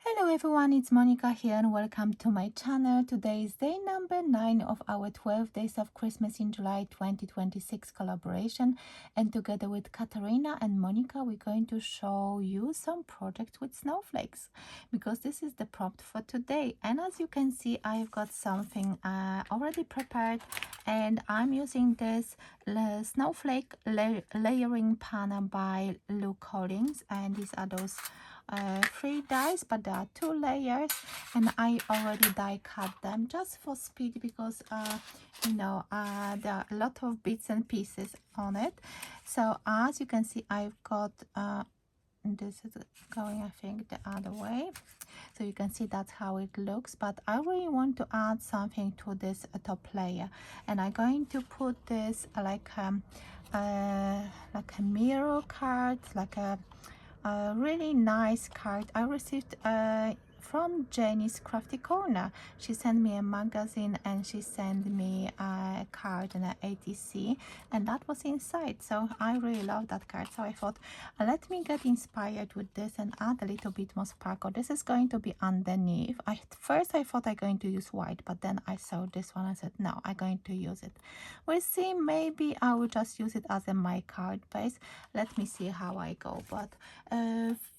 Hello everyone, it's Monika here and welcome to my channel. Today is day number 9 of our 12 days of Christmas in July 2026 collaboration, and together with Katarina and Monika we're going to show you some projects with snowflakes because this is the prompt for today. And as you can see, I've got something already prepared, and I'm using this snowflake layering panel by Luke Collins, and these are those 3 dies, but there are 2 layers, and I already die cut them just for speed because there are a lot of bits and pieces on it. So as you can see, I've got this is going, I think, the other way, so you can see that's how it looks. But I really want to add something to this top layer, and I'm going to put this like a mirror card, like a really nice card I received from Jenny's Crafty Corner. She sent me a magazine and she sent me a card and an ATC, and that was inside. So I really love that card. So I thought, let me get inspired with this and add a little bit more sparkle. This is going to be underneath. First I thought I'm going to use white, but then I saw this one. I said, no, I'm going to use it. We'll see. Maybe I will just use it as a my card base. Let me see how I go. But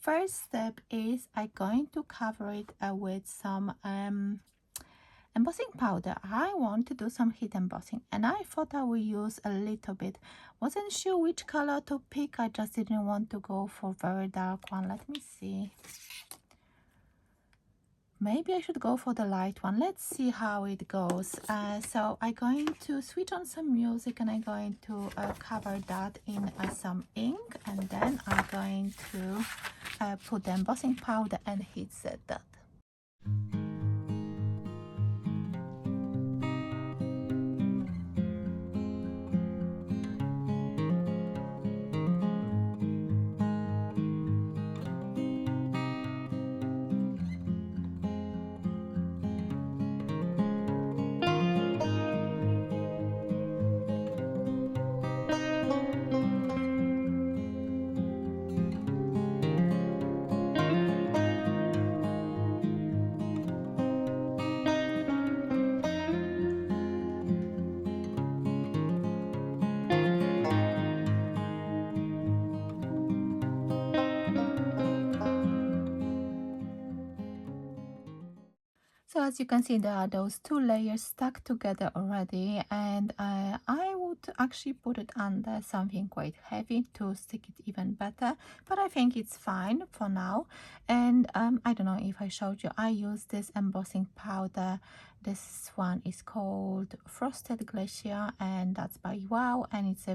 first step is I'm going to cover it with some embossing powder. I want to do some heat embossing, and I thought I would use a little bit. Wasn't sure which color to pick. I just didn't want to go for very dark one. Let me see. Maybe I should go for the light one. Let's see how it goes. So I'm going to switch on some music, and I'm going to cover that in some ink, and then I'm going to put the embossing powder and heat set that. So as you can see, there are those 2 layers stuck together already, and I would actually put it under something quite heavy to stick it even better, but I think it's fine for now. And I don't know if I showed you, I use this embossing powder. This one is called Frosted Glacier, and that's by Wow, and it's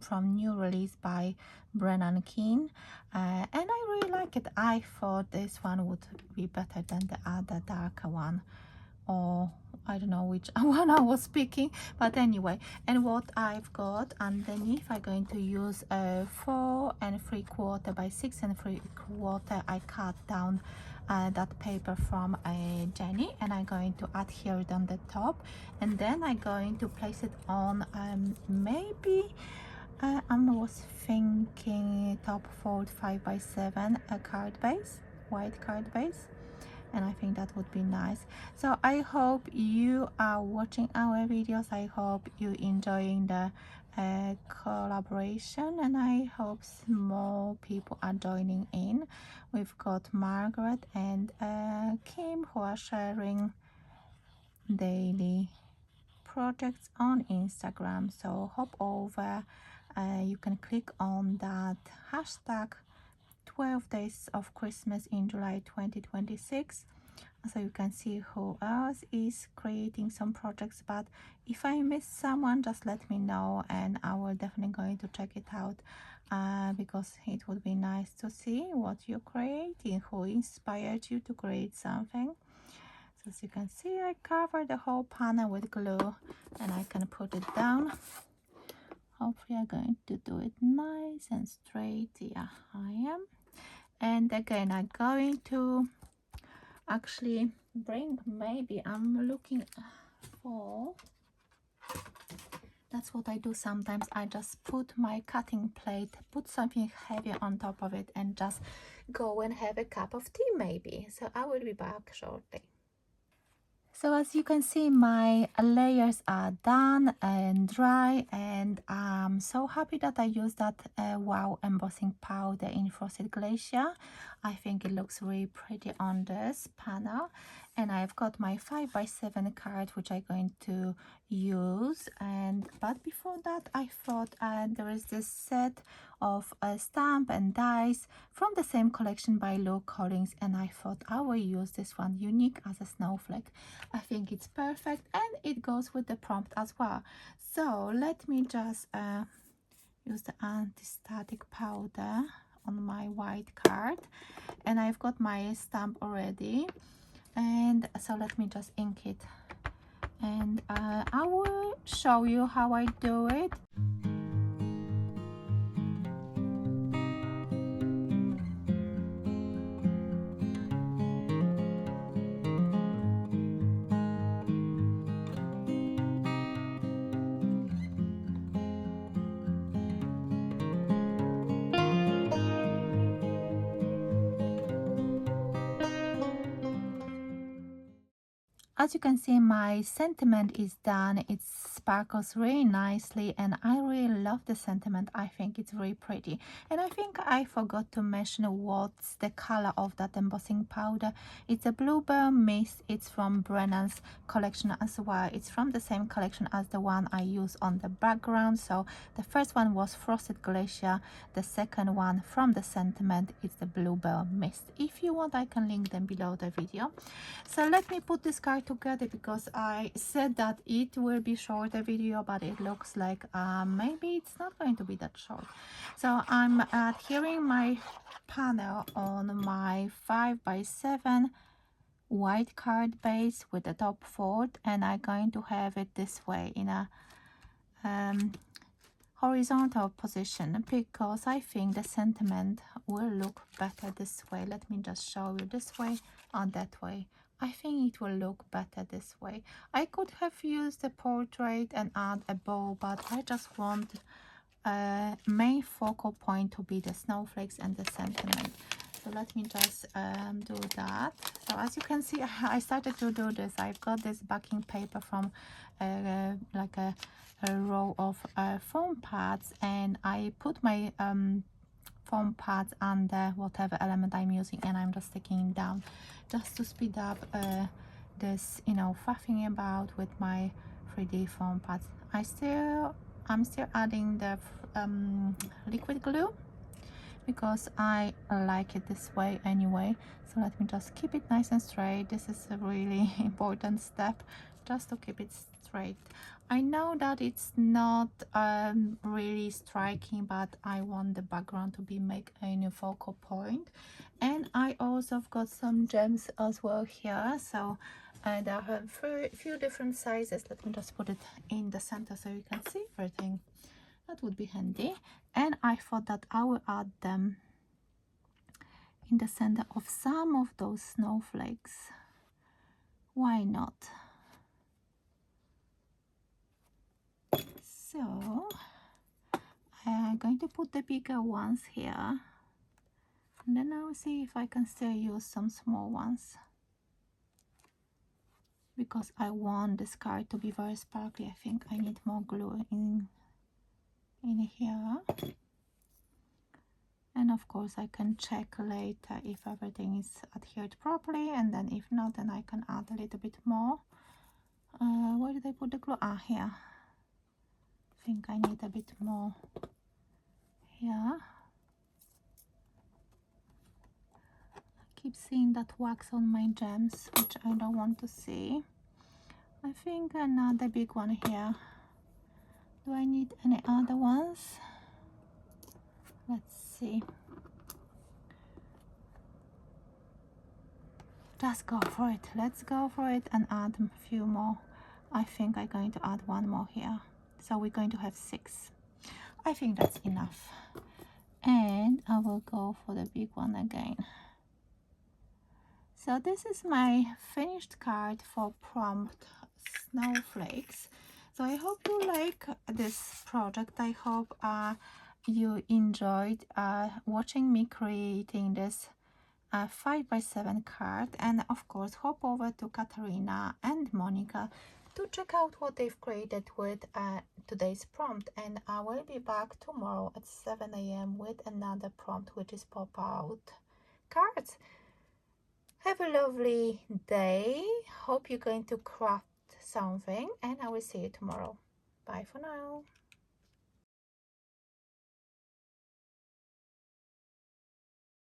from new release by Brennan Keane, and I really like it. I thought this one would be better than the other darker one, or I don't know which one I was picking, but anyway. And what I've got underneath, I'm going to use a 4 3/4 by 6 3/4. I cut down that paper from Jenny, and I'm going to adhere it on the top, and then I'm going to place it on maybe I was thinking top fold 5 by 7 a card base, white card base, and I think that would be nice. So I hope you are watching our videos. I hope you enjoying the collaboration, and I hope more people are joining in. We've got Margaret and Kim who are sharing daily projects on Instagram, so hop over. You can click on that hashtag 12 days of Christmas in July 2026, so you can see who else is creating some projects. But if I miss someone, just let me know, and I will definitely going to check it out, because it would be nice to see what you're creating, who inspired you to create something. So as you can see, I covered the whole panel with glue, and I can put it down. Hopefully I'm going to do it nice and straight. Yeah, I am. And again, I'm going to actually bring, maybe I'm looking for That's what I do sometimes. I just put my cutting plate, put something heavy on top of it, and just go and have a cup of tea maybe. So I will be back shortly. So as you can see, my layers are done and dry, and I'm so happy that I used that wow embossing powder in Frosted Glacier. I think it looks really pretty on this panel. And I've got my 5x7 card, which I'm going to use. But before that, I thought there is this set of stamp and dies from the same collection by Lou Collins, and I thought I will use this one, Unique as a Snowflake. I think it's perfect, and it goes with the prompt as well. So let me just use the anti-static powder on my white card, and I've got my stamp already, and so let me just ink it, and I will show you how I do it. As you can see, my sentiment is done. It sparkles really nicely, and I really love the sentiment. I think it's really pretty. And I think I forgot to mention what's the color of that embossing powder. It's a Bluebell Mist. It's from Brennan's collection as well. It's from the same collection as the one I use on the background. So the first one was Frosted Glacier. The second one from the sentiment is the Bluebell Mist. If you want, I can link them below the video. So let me put this card together, because I said that it will be shorter video, but it looks like maybe it's not going to be that short. So I'm adhering my panel on my 5x7 white card base with the top fold, and I'm going to have it this way in a horizontal position, because I think the sentiment will look better this way. Let me just show you this way or that way. I think it will look better this way. I could have used a portrait and add a bow, but I just want main focal point to be the snowflakes and the sentiment. So let me just do that. So as you can see, I started to do this. I've got this backing paper from like a row of foam pads, and I put my foam pads under whatever element I'm using, and I'm just taking it down just to speed up this, you know, faffing about with my 3D foam pads. I'm still adding the liquid glue, because I like it this way anyway. So let me just keep it nice and straight. This is a really important step, just to keep it straight. I know that it's not really striking, but I want the background to be make a new focal point. And I also have got some gems as well here. So there are a few different sizes. Let me just put it in the center so you can see everything. That would be handy. And I thought that I will add them in the center of some of those snowflakes. Why not? So I'm going to put the bigger ones here, and then I'll see if I can still use some small ones, because I want this card to be very sparkly. I think I need more glue in here. And of course I can check later if everything is adhered properly, and then if not, then I can add a little bit more. Where did I put the glue? Ah, here. I think I need a bit more here. I keep seeing that wax on my gems, which I don't want to see. I think another big one here. Do I need any other ones? Let's see. Just go for it. Let's go for it and add a few more. I think I'm going to add one more here. So we're going to have 6. I think that's enough. And I will go for the big one again. So this is my finished card for prompt Snowflakes. So I hope you like this project. I hope you enjoyed watching me creating this 5x7 card, and of course hop over to Katarina and Monika to check out what they've created with today's prompt, and I will be back tomorrow at 7 a.m. with another prompt, which is pop out cards. Have a lovely day. Hope you're going to craft something, and I will see you tomorrow. Bye for now.